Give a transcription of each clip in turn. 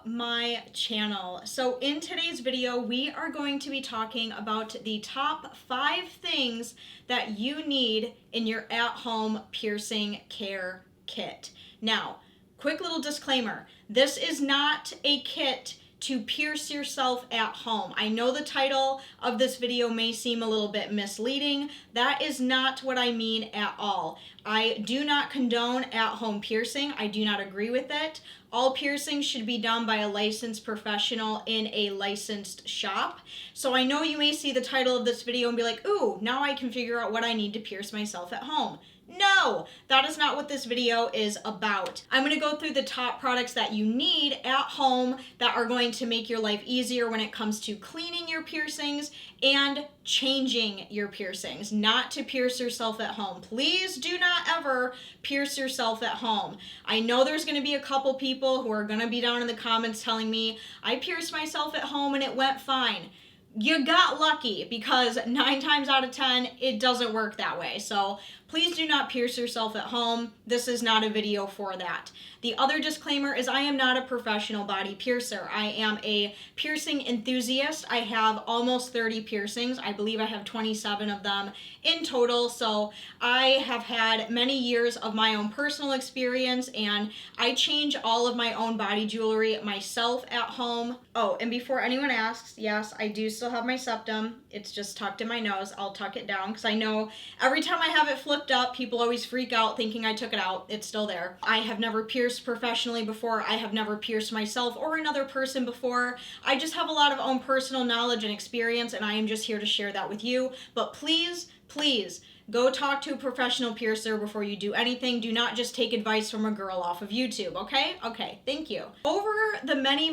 my channel. So in today's video, we are going to be talking about the top 5 things that you need in your at-home piercing care kit. Now, quick little disclaimer, this is not a kit to pierce yourself at home. I know the title of this video may seem a little bit misleading. That is not what I mean at all. I do not condone at-home piercing. I do not agree with it. All piercings should be done by a licensed professional in a licensed shop. So I know you may see the title of this video and be like, ooh, now I can figure out what I need to pierce myself at home. No, that is not what this video is about. I'm going to go through the top products that you need at home that are going to make your life easier when it comes to cleaning your piercings and changing your piercings. Not to pierce yourself at home. Please do not ever pierce yourself at home. I know there's going to be a couple people who are going to be down in the comments telling me, I pierced myself at home and it went fine. You got lucky, because 9 times out of 10, it doesn't work that way. So please do not pierce yourself at home. This is not a video for that. The other disclaimer is I am not a professional body piercer. I am a piercing enthusiast. I have almost 30 piercings. I believe I have 27 of them in total. So I have had many years of my own personal experience, and I change all of my own body jewelry myself at home. Oh, and before anyone asks, yes, I do still have my septum. It's just tucked in my nose. I'll tuck it down because I know every time I have it flipped up, people always freak out thinking I took it out. It's still there. I have never pierced professionally before. I have never pierced myself or another person before. I just have a lot of own personal knowledge and experience, and I am just here to share that with you. But please, please, go talk to a professional piercer before you do anything. Do not just take advice from a girl off of YouTube, okay? Okay, thank you. Over the many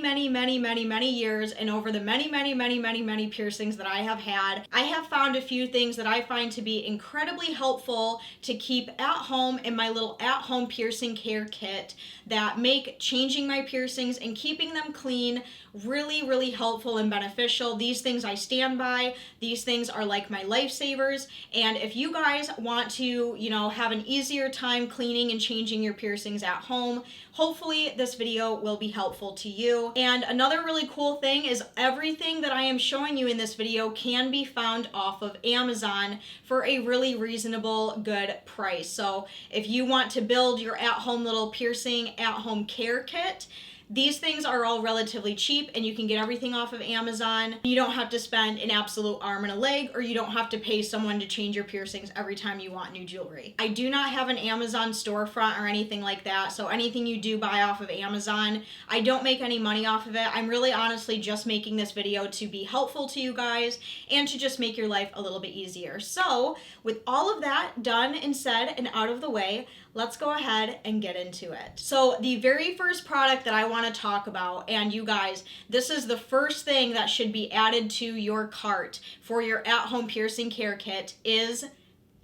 years, and over the many piercings that I have had, I have found a few things that I find to be incredibly helpful to keep at home in my little at-home piercing care kit that make changing my piercings and keeping them clean really helpful and beneficial. These things I stand by. These things are like my lifesavers. And if you guys want to, have an easier time cleaning and changing your piercings at home, hopefully this video will be helpful to you. And another really cool thing is everything that I am showing you in this video can be found off of Amazon for a really reasonable, good price. So if you want to build your at-home little piercing at-home care kit, these things are all relatively cheap, and you can get everything off of Amazon. You don't have to spend an absolute arm and a leg, or you don't have to pay someone to change your piercings every time you want new jewelry. I do not have an Amazon storefront or anything like that, so anything you do buy off of Amazon, I don't make any money off of it. I'm really honestly just making this video to be helpful to you guys and to just make your life a little bit easier. So with all of that done and said and out of the way, let's go ahead and get into it. So the very first product that I want to talk about, and you guys, this is the first thing that should be added to your cart for your at-home piercing care kit, is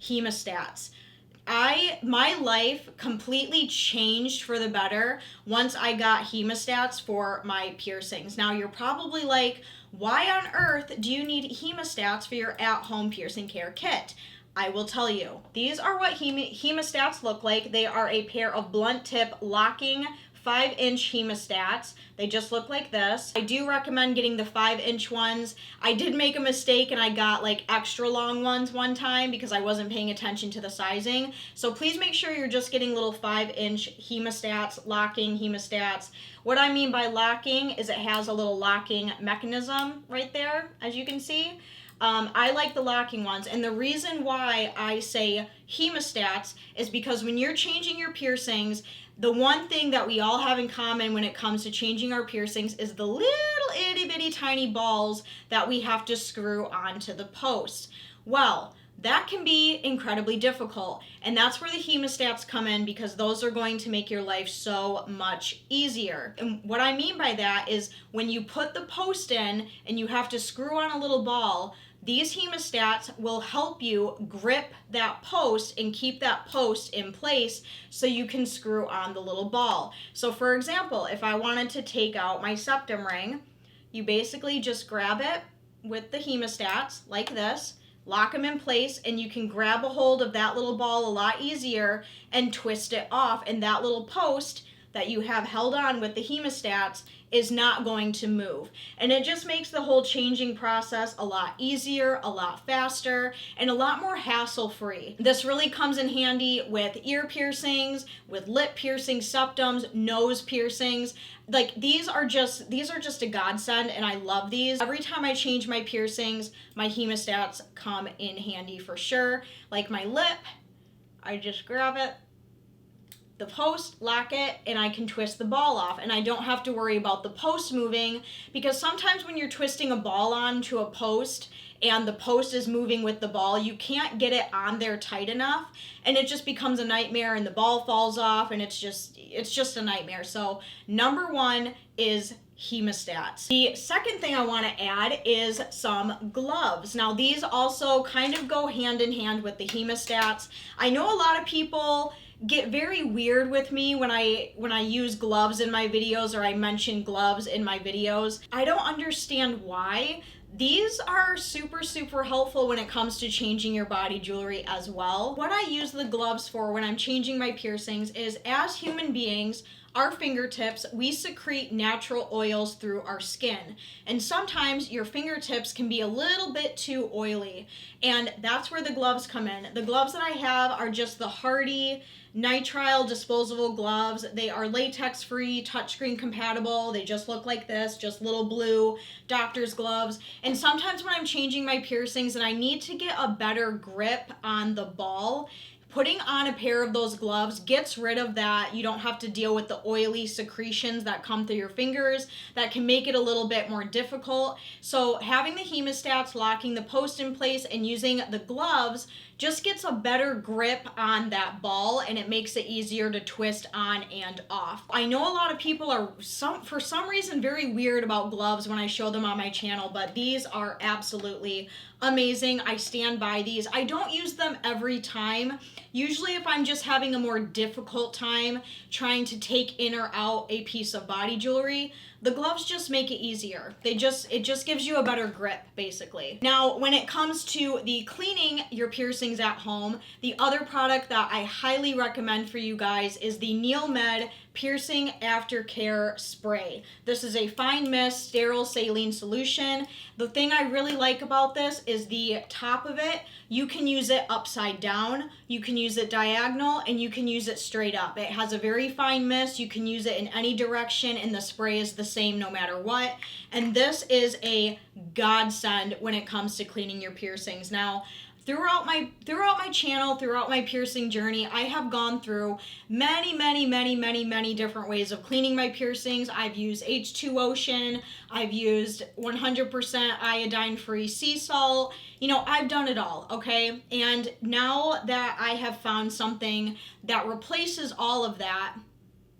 Hemostats. My life completely changed for the better once I got Hemostats for my piercings. Now you're probably like, why on earth do you need Hemostats for your at-home piercing care kit? I will tell you. These are what Hemostats look like. They are a pair of blunt tip locking 5-inch Hemostats. They just look like this. I do recommend getting the 5-inch ones. I did make a mistake and I got like extra long ones one time because I wasn't paying attention to the sizing. So please make sure you're just getting little 5-inch Hemostats, locking Hemostats. What I mean by locking is it has a little locking mechanism right there, as you can see. I like the locking ones, and the reason why I say Hemostats is because when you're changing your piercings, the one thing that we all have in common when it comes to changing our piercings is the little itty bitty tiny balls that we have to screw onto the post. Well, that can be incredibly difficult, and that's where the Hemostats come in, because those are going to make your life so much easier. And what I mean by that is when you put the post in and you have to screw on a little ball, these Hemostats will help you grip that post and keep that post in place so you can screw on the little ball. So for example, if I wanted to take out my septum ring, you basically just grab it with the Hemostats like this, lock them in place, and you can grab a hold of that little ball a lot easier and twist it off, and that little post that you have held on with the hemostats is not going to move. And it just makes the whole changing process a lot easier, a lot faster, and a lot more hassle-free. This really comes in handy with ear piercings, with lip piercings, septums, nose piercings. Like these are just a godsend, and I love these. Every time I change my piercings, my hemostats come in handy for sure. Like my lip, I just grab it, the post, lock it, and I can twist the ball off, and I don't have to worry about the post moving, because sometimes when you're twisting a ball onto a post and the post is moving with the ball, you can't get it on there tight enough, and it just becomes a nightmare, and the ball falls off, and it's just a nightmare. So number one is hemostats. The second thing I want to add is some gloves. Now these also kind of go hand in hand with the hemostats. I know a lot of people get very weird with me when I use gloves in my videos, or I mention gloves in my videos. I don't understand why. These are super, super helpful when it comes to changing your body jewelry as well. What I use the gloves for when I'm changing my piercings is, as human beings, our fingertips, we secrete natural oils through our skin. And sometimes your fingertips can be a little bit too oily. And that's where the gloves come in. The gloves that I have are just the Hardy nitrile disposable gloves. They are latex free, touchscreen compatible. They just look like this, just little blue doctor's gloves. And sometimes when I'm changing my piercings and I need to get a better grip on the ball, putting on a pair of those gloves gets rid of that. You don't have to deal with the oily secretions that come through your fingers that can make it a little bit more difficult. So having the hemostats, locking the post in place, and using the gloves just gets a better grip on that ball, and it makes it easier to twist on and off. I know a lot of people are for some reason very weird about gloves when I show them on my channel, but these are absolutely amazing. I stand by these. I don't use them every time. Usually if I'm just having a more difficult time trying to take in or out a piece of body jewelry, the gloves just make it easier. It just gives you a better grip, basically. Now, when it comes to the cleaning your piercings at home, the other product that I highly recommend for you guys is the Neilmed Piercing Aftercare Spray. This is a fine mist, sterile saline solution. The thing I really like about this is the top of it. You can use it upside down, you can use it diagonal, and you can use it straight up. It has a very fine mist. You can use it in any direction, and the spray is the same no matter what. And this is a godsend when it comes to cleaning your piercings. Now, throughout my channel, throughout my piercing journey, I have gone through many different ways of cleaning my piercings. I've used H2Ocean, I've used 100% iodine-free sea salt. You know, I've done it all, okay? And now that I have found something that replaces all of that,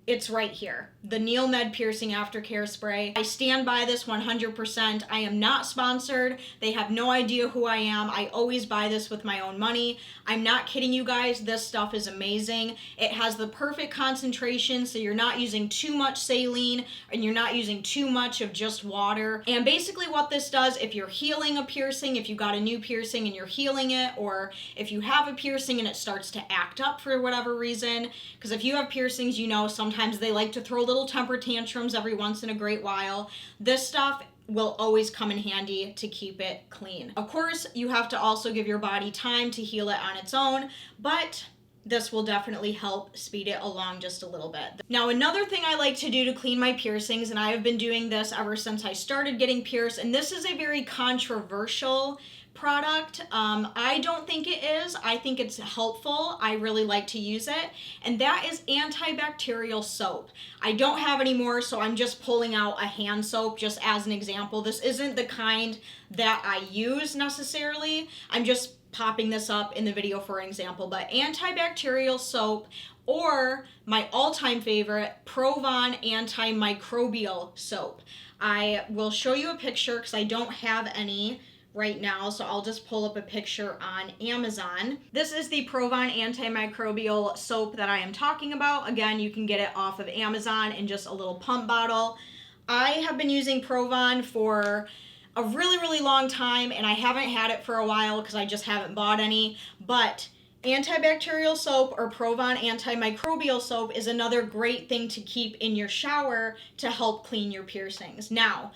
it's right here, the Neilmed Piercing Aftercare Spray. I stand by this 100%. I am not sponsored. They have no idea who I am. I always buy this with my own money. I'm not kidding you guys. This stuff is amazing. It has the perfect concentration, so you're not using too much saline and you're not using too much of just water. And basically what this does, if you're healing a piercing, if you got a new piercing and you're healing it, or if you have a piercing and it starts to act up for whatever reason, because if you have piercings, you know, sometimes they like to throw little temper tantrums every once in a great while. This stuff will always come in handy to keep it clean. Of course, you have to also give your body time to heal it on its own, but this will definitely help speed it along just a little bit. Now, another thing I like to do to clean my piercings, and I have been doing this ever since I started getting pierced, and this is a very controversial product. I don't think it is. I think it's helpful. I really like to use it, and that is antibacterial soap. I don't have any more, so I'm just pulling out a hand soap just as an example. This isn't the kind that I use necessarily. I'm just popping this up in the video for an example, but antibacterial soap, or my all-time favorite, Provon Antimicrobial soap. I will show you a picture because I don't have any right now, so I'll just pull up a picture on Amazon. This is the Provon Antimicrobial soap that I am talking about. Again, you can get it off of Amazon in just a little pump bottle. I have been using Provon for a really long time, and I haven't had it for a while because I just haven't bought any, but Antibacterial soap or Provon antimicrobial soap is another great thing to keep in your shower to help clean your piercings. Now,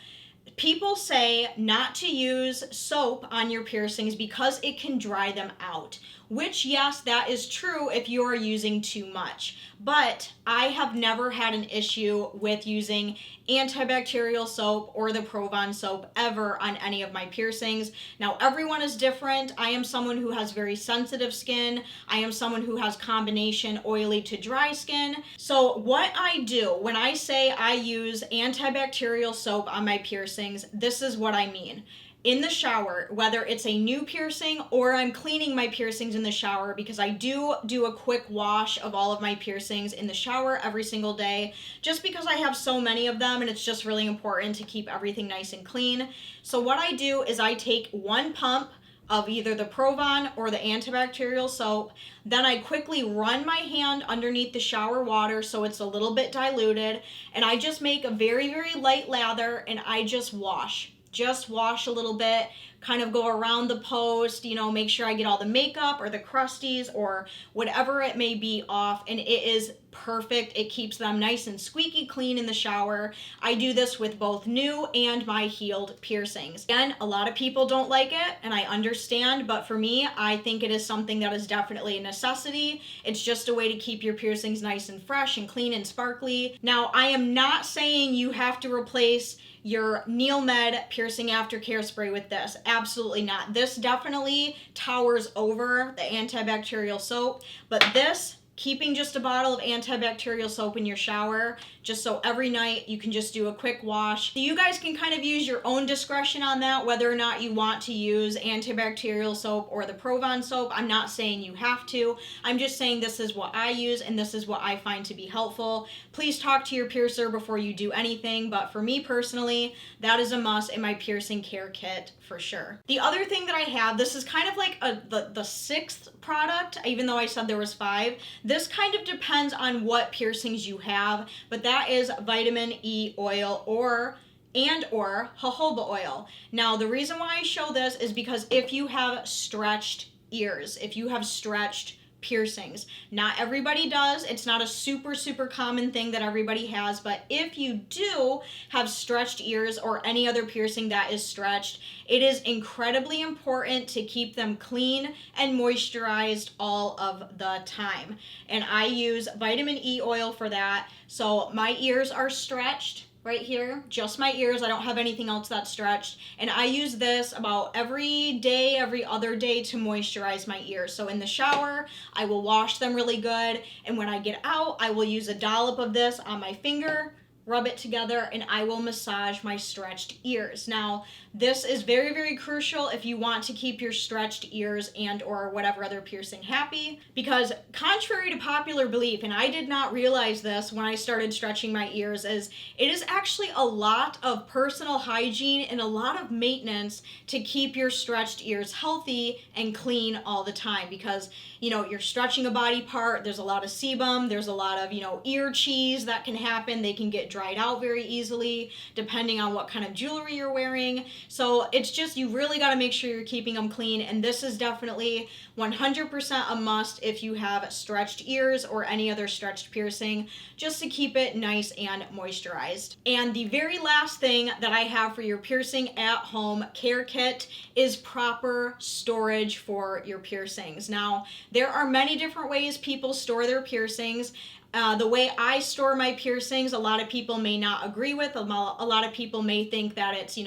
people say not to use soap on your piercings because it can dry them out, which, yes, that is true if you are using too much. But I have never had an issue with using antibacterial soap or the Provon soap ever on any of my piercings. Now, everyone is different. I am someone who has very sensitive skin. I am someone who has combination oily to dry skin. So what I do when I say I use antibacterial soap on my piercings, this is what I mean. In the shower, whether it's a new piercing or I'm cleaning my piercings in the shower, because I do a quick wash of all of my piercings in the shower every single day, just because I have so many of them and it's just really important to keep everything nice and clean. So what I do is I take one pump of either the Provon or the antibacterial soap. Then I quickly run my hand underneath the shower water so it's a little bit diluted, and I just make a very, very light lather, and I just wash. Just wash a little bit, kind of go around the post, make sure I get all the makeup or the crusties or whatever it may be off, and it is perfect. It keeps them nice and squeaky clean in the shower. I do this with both new and my healed piercings. Again, a lot of people don't like it, and I understand, but for me, I think it is something that is definitely a necessity. It's just a way to keep your piercings nice and fresh and clean and sparkly. Now, I am not saying you have to replace your Neilmed piercing aftercare spray with this. Absolutely not. This definitely towers over the antibacterial soap, but this, keeping just a bottle of antibacterial soap in your shower, just so every night you can just do a quick wash. So you guys can kind of use your own discretion on that, whether or not you want to use antibacterial soap or the Provon soap. I'm not saying you have to. I'm just saying this is what I use and this is what I find to be helpful. Please talk to your piercer before you do anything, but for me personally, that is a must in my piercing care kit for sure. The other thing that I have, this is kind of like the sixth product, even though I said there was 5. This kind of depends on what piercings you have, but that is vitamin E oil or jojoba oil. Now, the reason why I show this is because if you have stretched ears, if you have stretched piercings, not everybody does. It's not a super common thing that everybody has, but if you do have stretched ears or any other piercing that is stretched, it is incredibly important to keep them clean and moisturized all of the time. And I use vitamin E oil for that. So my ears are stretched right here, just my ears. I don't have anything else that's stretched. And I use this about every day, every other day to moisturize my ears. So in the shower, I will wash them really good. And when I get out, I will use a dollop of this on my finger, rub it together, and I will massage my stretched ears. Now, this is very crucial if you want to keep your stretched ears and or whatever other piercing happy, because contrary to popular belief, and I did not realize this when I started stretching my ears, is it is actually a lot of personal hygiene and a lot of maintenance to keep your stretched ears healthy and clean all the time, because you're stretching a body part, there's a lot of sebum, there's a lot of ear cheese that can happen. They can get dried out very easily depending on what kind of jewelry you're wearing. So it's just, you really got to make sure you're keeping them clean, and this is definitely 100% a must if you have stretched ears or any other stretched piercing, just to keep it nice and moisturized. And the very last thing that I have for your piercing at home care kit is proper storage for your piercings. Now, there are many different ways people store their piercings. The way I store my piercings, a lot of people may not agree with. A lot of people may think that it's,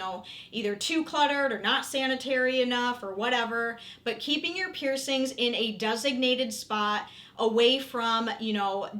either too cluttered or not sanitary enough or whatever. But keeping your piercings in a designated spot away from,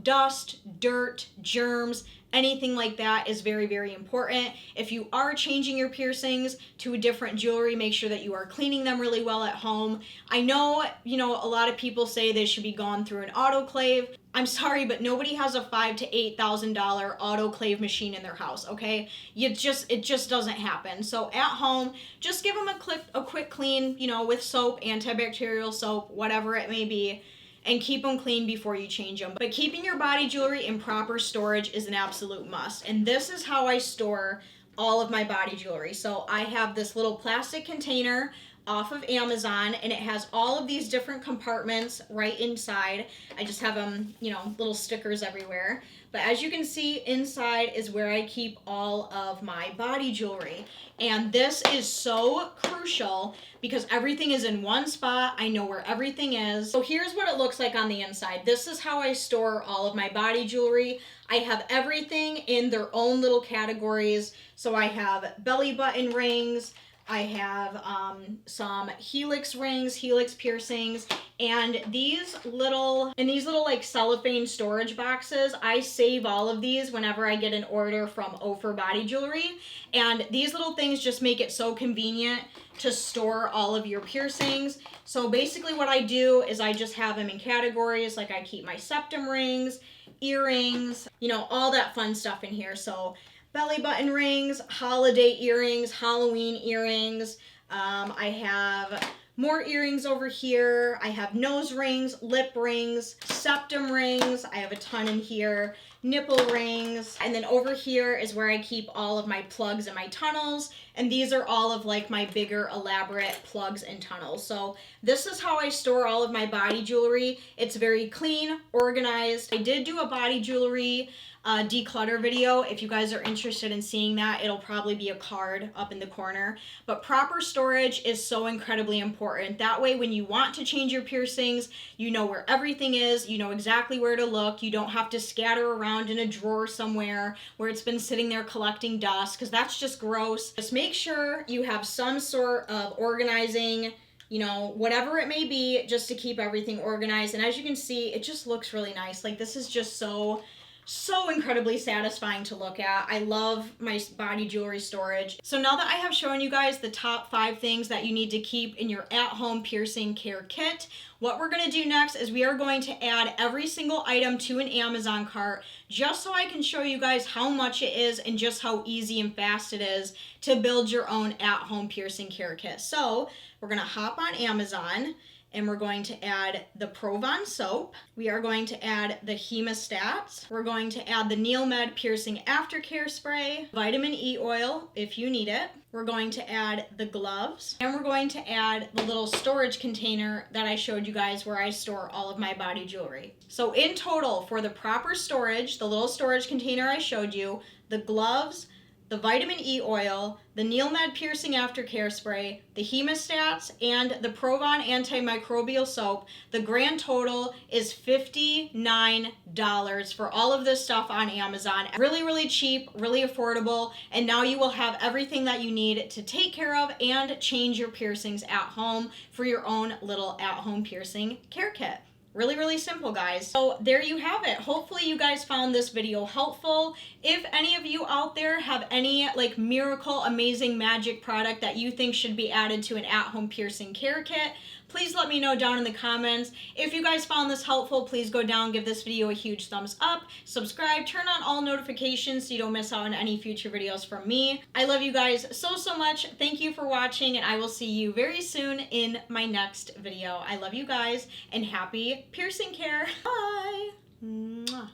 dust, dirt, germs, anything like that is very important. If you are changing your piercings to a different jewelry, make sure that you are cleaning them really well at home. I know, a lot of people say they should be gone through an autoclave. I'm sorry, but nobody has a $5,000 to $8,000 autoclave machine in their house, okay? It just doesn't happen. So at home, just give them a quick clean, with soap, antibacterial soap, whatever it may be, and keep them clean before you change them. But keeping your body jewelry in proper storage is an absolute must. And this is how I store all of my body jewelry. So I have this little plastic container off of Amazon, and it has all of these different compartments right inside. I just have them, you know, little stickers everywhere. But as you can see, inside is where I keep all of my body jewelry. And this is so crucial because everything is in one spot. I know where everything is. So here's what it looks like on the inside. This is how I store all of my body jewelry. I have everything in their own little categories. So I have belly button rings, I have some helix rings, helix piercings, and these little like cellophane storage boxes. I save all of these whenever I get an order from Ophir Body Jewelry, and these little things just make it so convenient to store all of your piercings. So basically what I do is I just have them in categories, like I keep my septum rings, earrings, you know, all that fun stuff in here. So belly button rings, holiday earrings, Halloween earrings. I have more earrings over here. I have nose rings, lip rings, septum rings. I have a ton in here. Nipple rings. And then over here is where I keep all of my plugs and my tunnels. And these are all of like my bigger elaborate plugs and tunnels. So this is how I store all of my body jewelry. It's very clean, organized. I did do a body jewelry declutter video. If you guys are interested in seeing that, it'll probably be a card up in the corner. But proper storage is so incredibly important. That way, when you want to change your piercings, you know where everything is, you know exactly where to look. You don't have to scatter around in a drawer somewhere where it's been sitting there collecting dust, because that's just gross. Just make sure you have some sort of organizing, you know, whatever it may be, just to keep everything organized. And as you can see, it just looks really nice. Like, this is just so incredibly satisfying to look at. I love my body jewelry storage. So now that I have shown you guys the top 5 things that you need to keep in your at-home piercing care kit, what we're gonna do next is we are going to add every single item to an Amazon cart, just so I can show you guys how much it is and just how easy and fast it is to build your own at-home piercing care kit. So we're gonna hop on Amazon, and we're going to add the Provon soap. We are going to add the Hemostats. We're going to add the Neilmed piercing aftercare spray, vitamin E oil if you need it. We're going to add the gloves, and we're going to add the little storage container that I showed you guys where I store all of my body jewelry. So in total, for the proper storage, the little storage container I showed you, the gloves, the vitamin E oil, the Neilmed piercing aftercare spray, the Hemostats, and the Provon Antimicrobial Soap, the grand total is $59 for all of this stuff on Amazon. Really, really cheap, really affordable, and now you will have everything that you need to take care of and change your piercings at home for your own little at-home piercing care kit. Really, really simple, guys. So there you have it. Hopefully you guys found this video helpful. If any of you out there have any like miracle, amazing magic product that you think should be added to an at-home piercing care kit, please let me know down in the comments. If you guys found this helpful, please go down, give this video a huge thumbs up, subscribe, turn on all notifications so you don't miss out on any future videos from me. I love you guys so, so much. Thank you for watching, and I will see you very soon in my next video. I love you guys, and happy piercing care. Bye. Mwah.